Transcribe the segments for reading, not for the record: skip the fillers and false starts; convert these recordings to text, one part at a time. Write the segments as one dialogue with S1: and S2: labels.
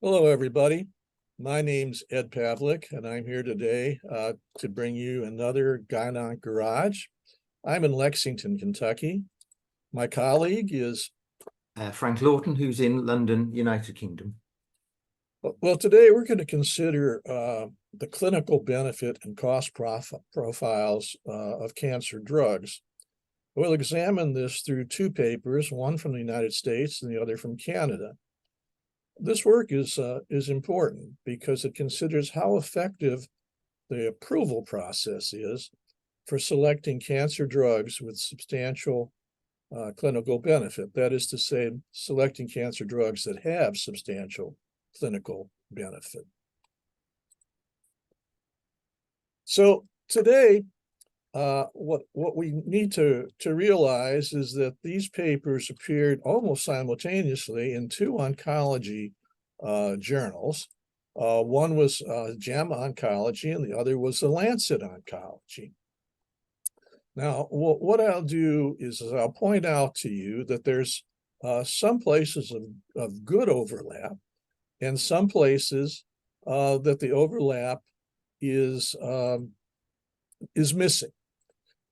S1: Hello, everybody. My name's Ed Pavlik, and I'm here today to bring you another GYN Garage. I'm in Lexington, Kentucky. My colleague is
S2: Frank Lawton, who's in London, United Kingdom.
S1: Well, today we're going to consider the clinical benefit and cost profiles of cancer drugs. We'll examine this through two papers, one from the United States and the other from Canada. This work is important because it considers how effective the approval process is for selecting cancer drugs with substantial clinical benefit. That is to say, selecting cancer drugs that have substantial clinical benefit. So today, what we need to realize is that these papers appeared almost simultaneously in two oncology journals. One was JAMA Oncology, and the other was the Lancet Oncology. Now, what I'll do is I'll point out to you that there's some places of good overlap, and some places that the overlap is missing.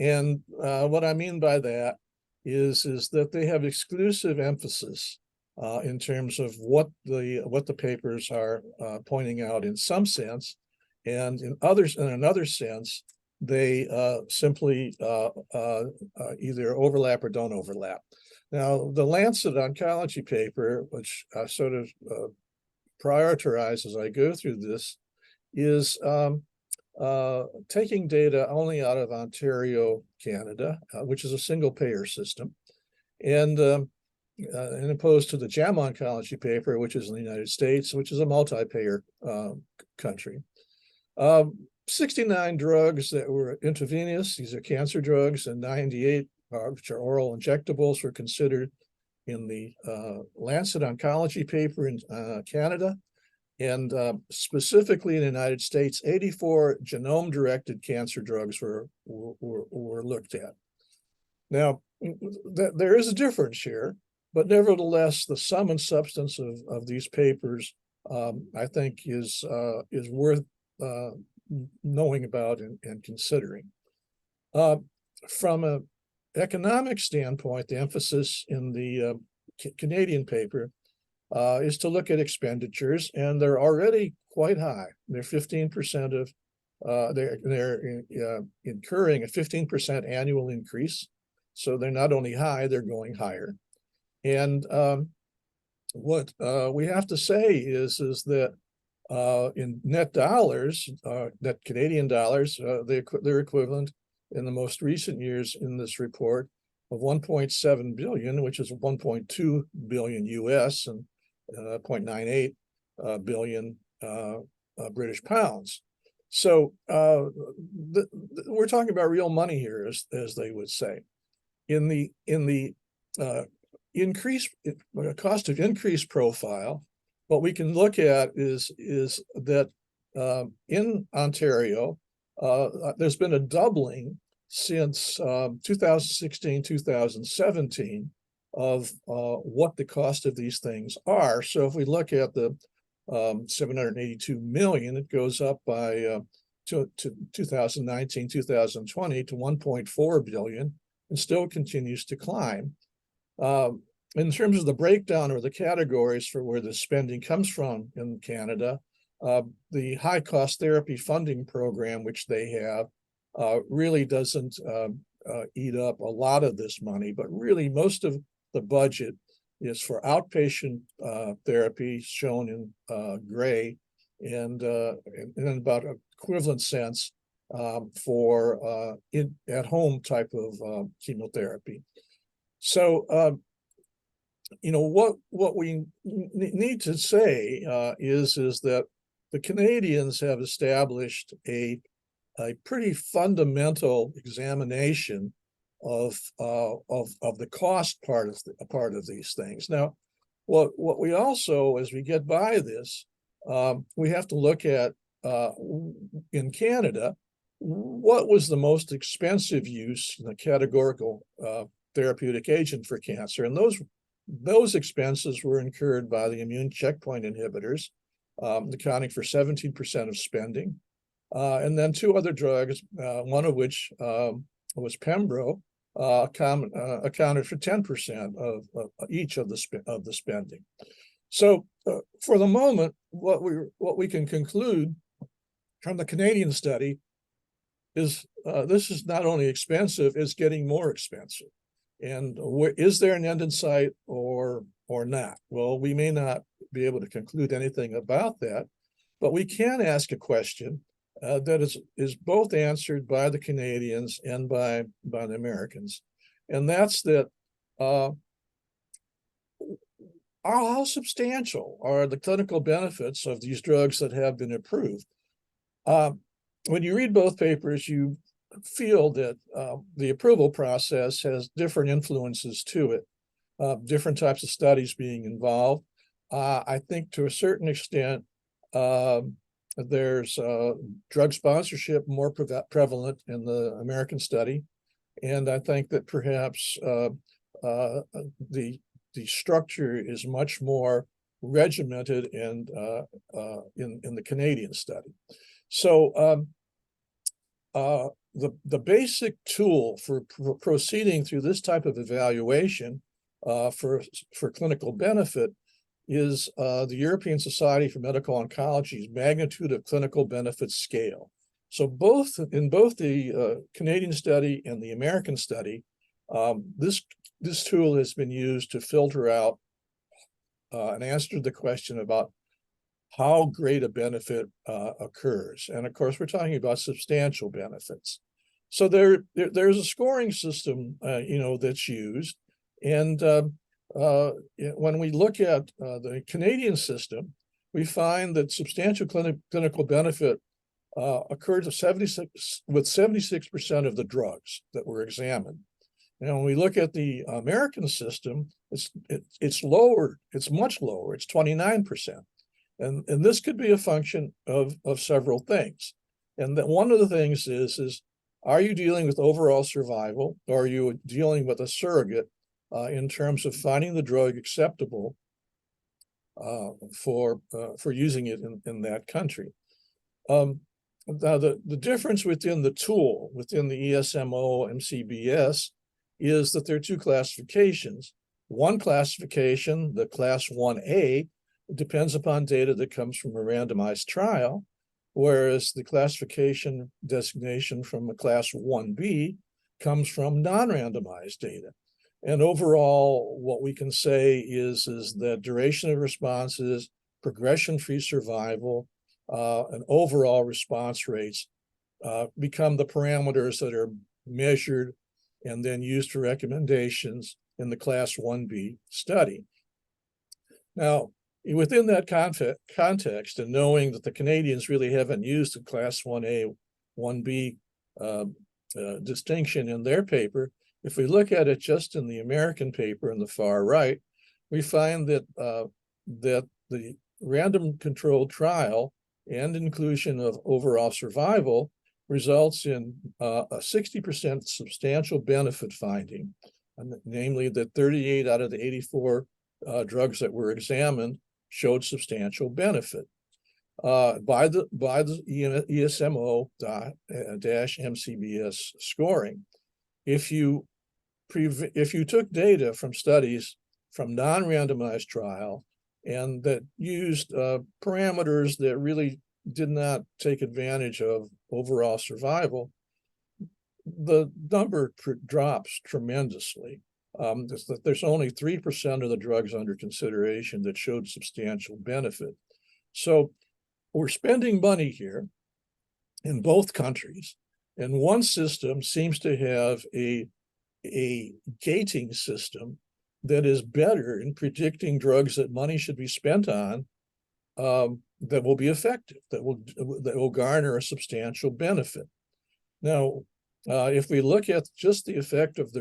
S1: And what I mean by that is that they have exclusive emphasis in terms of what the papers are pointing out in some sense, and in another sense, they simply either overlap or don't overlap. Now, the Lancet Oncology paper, which I sort of prioritize as I go through this, is taking data only out of Ontario, Canada, which is a single payer system, and opposed to the JAMA Oncology paper, which is in the United States, which is a multi-payer country. 69 drugs that were intravenous, these are cancer drugs, and 98, which are oral injectables, were considered in the Lancet Oncology paper in Canada. And specifically in the United States, 84 genome-directed cancer drugs were looked at. Now, there is a difference here, but nevertheless, the sum and substance of these papers, I think, is worth knowing about and considering. From an economic standpoint, the emphasis in the Canadian paper is to look at expenditures, and they're already quite high. They're 15% of they're incurring a 15% annual increase. So they're not only high, they're going higher. And what we have to say is that in net dollars, net Canadian dollars, they're equivalent in the most recent years in this report of 1.7 billion, which is 1.2 billion US and 0.98 billion British pounds. So we're talking about real money here, as they would say. In the cost of increase profile, what we can look at is that in Ontario, there's been a doubling since 2016, 2017 of what the cost of these things are. So if we look at the 782 million, it goes up by to 2019, 2020 to 1.4 billion and still continues to climb. In terms of the breakdown or the categories for where the spending comes from in Canada, the high cost therapy funding program, which they have, really doesn't eat up a lot of this money, but really most of the budget is for outpatient therapy, shown in gray, and in about equivalent sense for at-home type of chemotherapy. So, what we need to say is that the Canadians have established a pretty fundamental examination of the cost part of these things. Now, what we also, as we get by this, we have to look at in Canada, what was the most expensive use in the categorical therapeutic agent for cancer, and those those expenses were incurred by the immune checkpoint inhibitors, accounting for 17% of spending. And then two other drugs, one of which was Pembro, accounted for 10% of each of the spending. So for the moment, what we can conclude from the Canadian study is this is not only expensive, it's getting more expensive. And is there an end in sight or not? Well, we may not be able to conclude anything about that, but we can ask a question that is both answered by the Canadians and by the Americans. And that's that how substantial are the clinical benefits of these drugs that have been approved? When you read both papers, you feel that the approval process has different influences to it, different types of studies being involved. I think to a certain extent, there's drug sponsorship more prevalent in the American study. And I think that perhaps the structure is much more regimented and in the Canadian study. So the basic tool for proceeding through this type of evaluation for clinical benefit is the European Society for Medical Oncology's magnitude of clinical benefit scale. So in both the Canadian study and the American study, this tool has been used to filter out and answer the question about how great a benefit occurs. And of course, we're talking about substantial benefits. So there's a scoring system, that's used. And when we look at the Canadian system, we find that substantial clinical benefit occurred with 76% of the drugs that were examined. And when we look at the American system, it's lower. It's much lower. It's 29%. And this could be a function of several things. And that one of the things is are you dealing with overall survival, or are you dealing with a surrogate in terms of finding the drug acceptable for using it in that country? Now, the difference within the tool, within the ESMO MCBS, is that there are two classifications. One classification, the class 1A, depends upon data that comes from a randomized trial, whereas the classification designation from a class 1B comes from non-randomized data. And overall, what we can say is that duration of responses, progression-free survival, and overall response rates become the parameters that are measured and then used for recommendations in the class 1B study. Now, within that context, and knowing that the Canadians really haven't used the class 1A, 1B distinction in their paper, if we look at it just in the American paper in the far right, we find that that the random controlled trial and inclusion of overall survival results in a 60% substantial benefit finding, namely that 38 out of the 84 drugs that were examined showed substantial benefit by the ESMO-MCBS scoring. If you took data from studies from non-randomized trial and that used parameters that really did not take advantage of overall survival, the number drops tremendously. There's only 3% of the drugs under consideration that showed substantial benefit. So we're spending money here in both countries, and one system seems to have a gating system that is better in predicting drugs that money should be spent on that will be effective, that will garner a substantial benefit. Now, if we look at just the effect of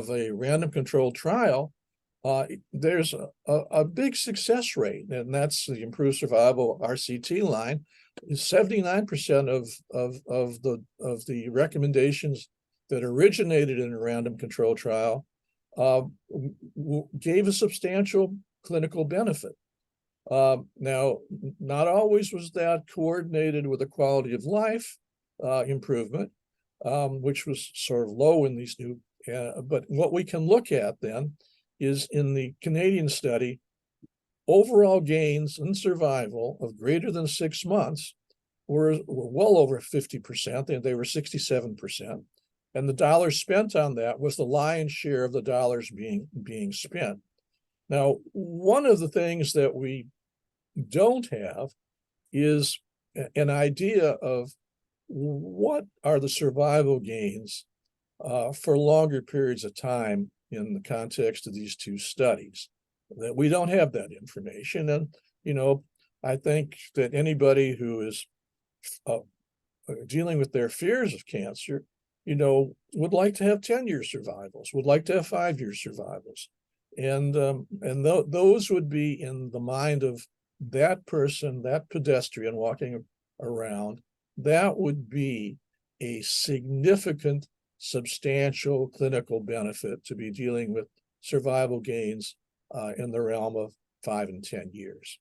S1: a random controlled trial, there's a big success rate, and that's the improved survival RCT line. 79% of the recommendations that originated in a random control trial gave a substantial clinical benefit. Now, not always was that coordinated with a quality of life improvement, which was sort of low in these new, but what we can look at then is in the Canadian study, overall gains in survival of greater than 6 months were well over 50%, they were 67%. And the dollars spent on that was the lion's share of the dollars being spent. Now, one of the things that we don't have is an idea of what are the survival gains for longer periods of time in the context of these two studies. That we don't have that information. And, you know, I think that anybody who is dealing with their fears of cancer, you know, would like to have 10-year survivals, would like to have 5-year survivals. And those would be in the mind of that person, that pedestrian walking around. That would be a significant, substantial clinical benefit to be dealing with survival gains in the realm of 5 and 10 years.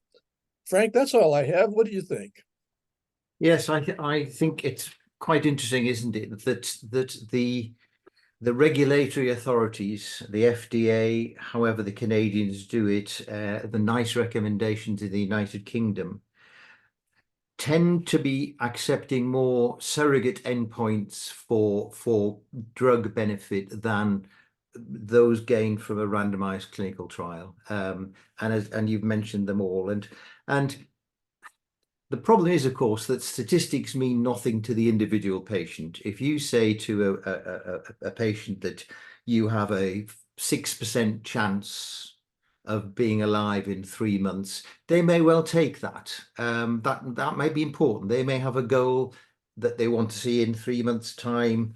S1: Frank, that's all I have. What do you think?
S2: Yes, I think it's quite interesting, isn't it, that the regulatory authorities, the FDA, however the Canadians do it, the NICE recommendations in the United Kingdom, tend to be accepting more surrogate endpoints for drug benefit than those gained from a randomized clinical trial. And you've mentioned them all. And the problem is, of course, that statistics mean nothing to the individual patient. If you say to a patient that you have a 6% chance of being alive in 3 months, they may well take that. That may be important. They may have a goal that they want to see in 3 months' time.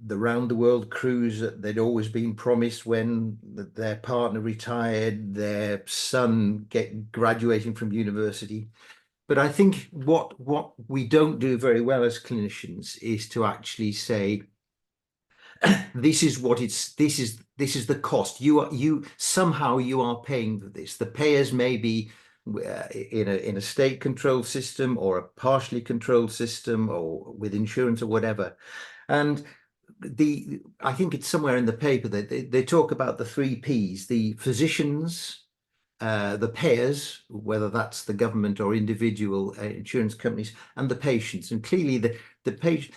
S2: The round the world cruise that they'd always been promised when their partner retired, their son graduating from university. But I think what we don't do very well as clinicians is to actually say, this is what it's, this is the cost. You somehow you are paying for this. The payers may be in a state controlled system or a partially controlled system or with insurance or whatever. And I think it's somewhere in the paper that they talk about the 3 Ps: the physicians, the payers, whether that's the government or individual insurance companies, and the patients. And clearly the patient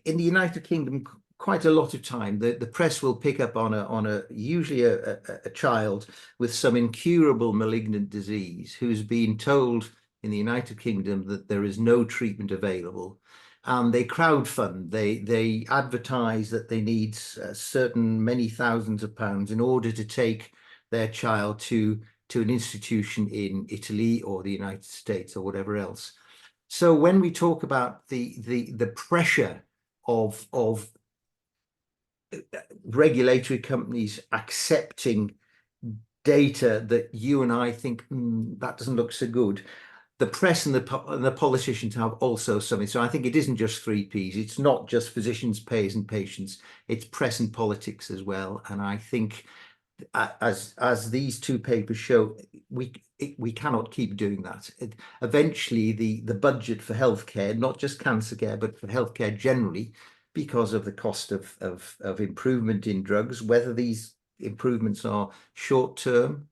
S2: in the United Kingdom, quite a lot of time, the press will pick up on usually a child with some incurable malignant disease who's been told in the United Kingdom that there is no treatment available. And they crowdfund, they advertise that they need certain many thousands of pounds in order to take their child to an institution in Italy or the United States or whatever else. So when we talk about the pressure of regulatory companies accepting data that you and I think that doesn't look so good, the press and the politicians have also something. So I think it isn't just 3 Ps. It's not just physicians, payers, and patients. It's press and politics as well. And I think, as these 2 papers show, we cannot keep doing that. Eventually, the budget for healthcare, not just cancer care, but for healthcare generally, because of the cost of improvement in drugs, whether these improvements are short term,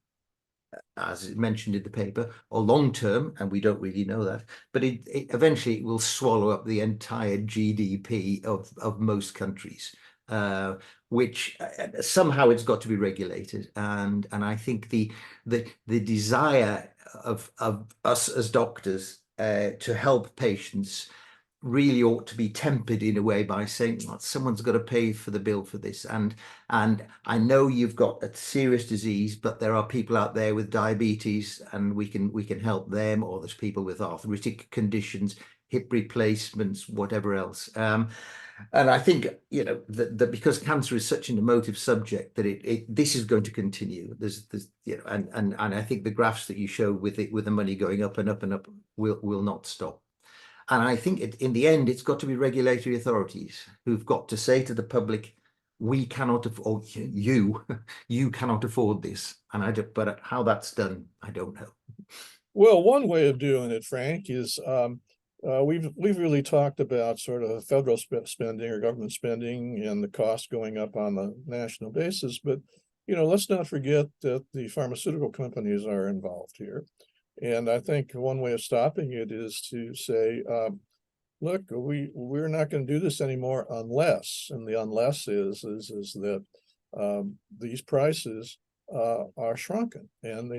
S2: as mentioned in the paper, or long term, and we don't really know that, but eventually it will swallow up the entire GDP of most countries, which somehow it's got to be regulated. And I think the desire of us as doctors to help patients really ought to be tempered in a way by saying, well, someone's got to pay for the bill for this. And I know you've got a serious disease, but there are people out there with diabetes, and we can help them, or there's people with arthritic conditions, hip replacements, whatever else. And I think, you know, that because cancer is such an emotive subject, that this is going to continue. There's you know, and I think the graphs that you showed with the money going up and up and up will not stop. And I think in the end, it's got to be regulatory authorities who've got to say to the public, we cannot afford, you, you cannot afford this. And I don't, but how that's done, I don't know.
S1: Well, one way of doing it, Frank, is we've really talked about sort of federal spending or government spending and the cost going up on the national basis. But, let's not forget that the pharmaceutical companies are involved here. And I think one way of stopping it is to say, look, we're not going to do this anymore unless, and the unless is that these prices are shrunken, and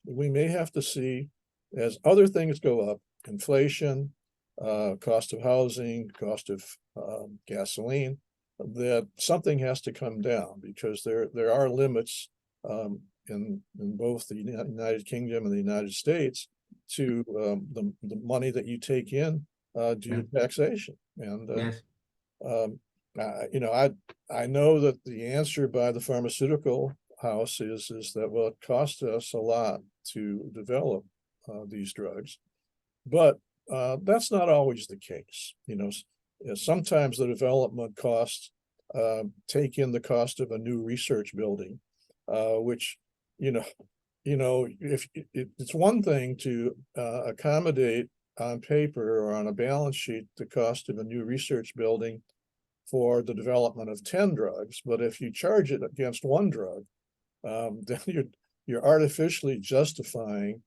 S1: we may have to see, as other things go up, inflation, cost of housing, cost of gasoline, that something has to come down, because there are limits in both the United Kingdom and the United States to the money that you take in due to taxation. And
S2: Yes.
S1: I know that the answer by the pharmaceutical house is that, well, it costs us a lot to develop these drugs, but that's not always the case. Sometimes the development costs take in the cost of a new research building, which if it's one thing to accommodate on paper or on a balance sheet the cost of a new research building for the development of 10 drugs, but if you charge it against one drug, then you're artificially justifying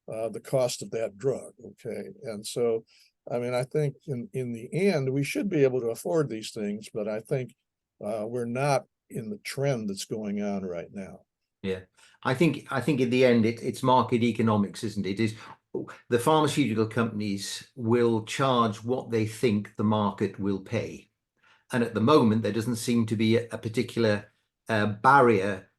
S1: the cost of that drug. Okay, and so I think in the end we should be able to afford these things, but I think we're not in the trend that's going on right now.
S2: Yeah, I think in the end it's market economics, isn't it? Is the pharmaceutical companies will charge what they think the market will pay, and at the moment there doesn't seem to be a particular barrier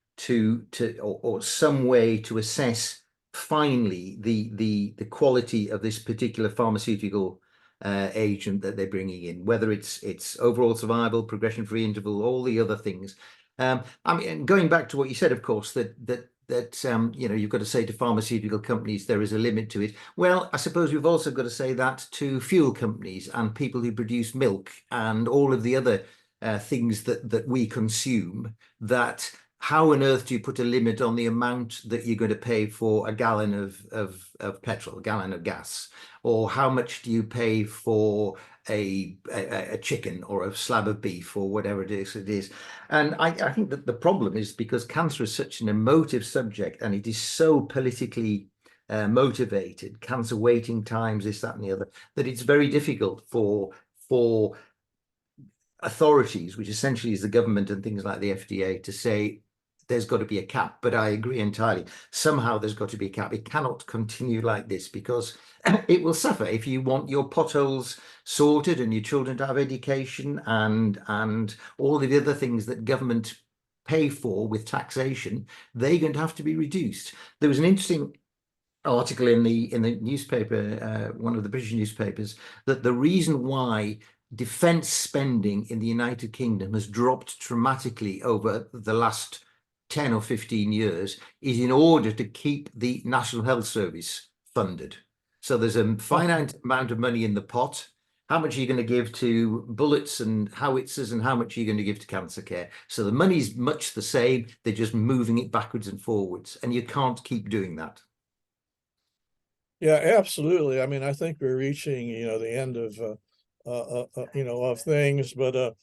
S2: or some way to assess finally the quality of this particular pharmaceutical agent that they're bringing in, whether it's overall survival, progression-free interval, all the other things. And going back to what you said, of course, that you've got to say to pharmaceutical companies there is a limit to it. Well, I suppose we've also got to say that to fuel companies and people who produce milk and all of the other things that we consume, that how on earth do you put a limit on the amount that you're going to pay for a gallon of petrol, a gallon of gas? Or how much do you pay for a chicken or a slab of beef or whatever it is? And I think that the problem is because cancer is such an emotive subject and it is so politically motivated, cancer waiting times, this, that, and the other, that it's very difficult for authorities, which essentially is the government and things like the FDA, to say there's got to be a cap. But I agree entirely. Somehow there's got to be a cap. It cannot continue like this because it will suffer. If you want your potholes sorted and your children to have education and all the other things that government pay for with taxation, they're going to have to be reduced. There was an interesting article in the newspaper, one of the British newspapers, that the reason why defense spending in the United Kingdom has dropped dramatically over the last 10 or 15 years is in order to keep the National Health Service funded. So there's a finite amount of money in the pot. How much are you going to give to bullets and howitzers and how much are you going to give to cancer care? So the money's much the same. They're just moving it backwards and forwards. And you can't keep doing that.
S1: Yeah, absolutely. I think we're reaching, the end of, of things, but,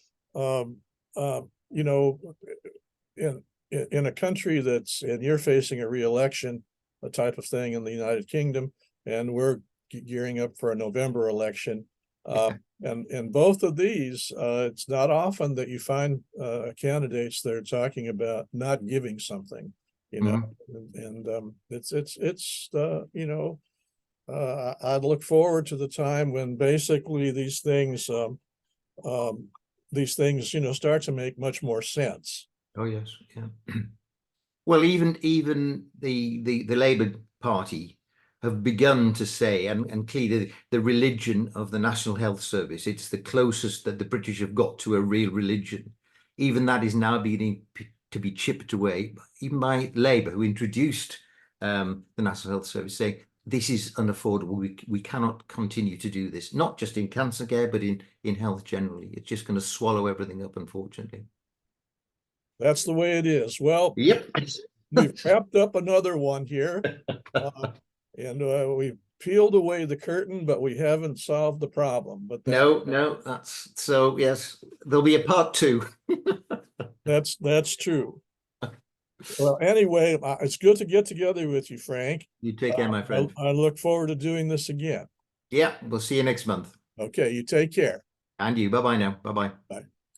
S1: in a country and you're facing a re-election, a type of thing in the United Kingdom, and we're gearing up for a November election. And both of these, it's not often that you find candidates that are talking about not giving something, and it's I'd look forward to the time when basically these things start to make much more sense.
S2: Oh yes, yeah. Well, even the Labour Party have begun to say, and clearly the religion of the National Health Service, it's the closest that the British have got to a real religion. Even that is now beginning to be chipped away, even by Labour, who introduced the National Health Service, saying this is unaffordable. We cannot continue to do this, not just in cancer care, but in health generally. It's just going to swallow everything up, unfortunately.
S1: That's the way it is. Well,
S2: Yep.
S1: we've wrapped up another one here. And we've peeled away the curtain, but we haven't solved the problem. But
S2: No, that's so, yes, there'll be a part 2.
S1: that's true. Well, anyway, it's good to get together with you, Frank.
S2: You take care, my friend.
S1: I look forward to doing this again.
S2: Yeah, we'll see you next month.
S1: Okay, you take care.
S2: And you. Bye-bye now. Bye-bye.
S1: Bye.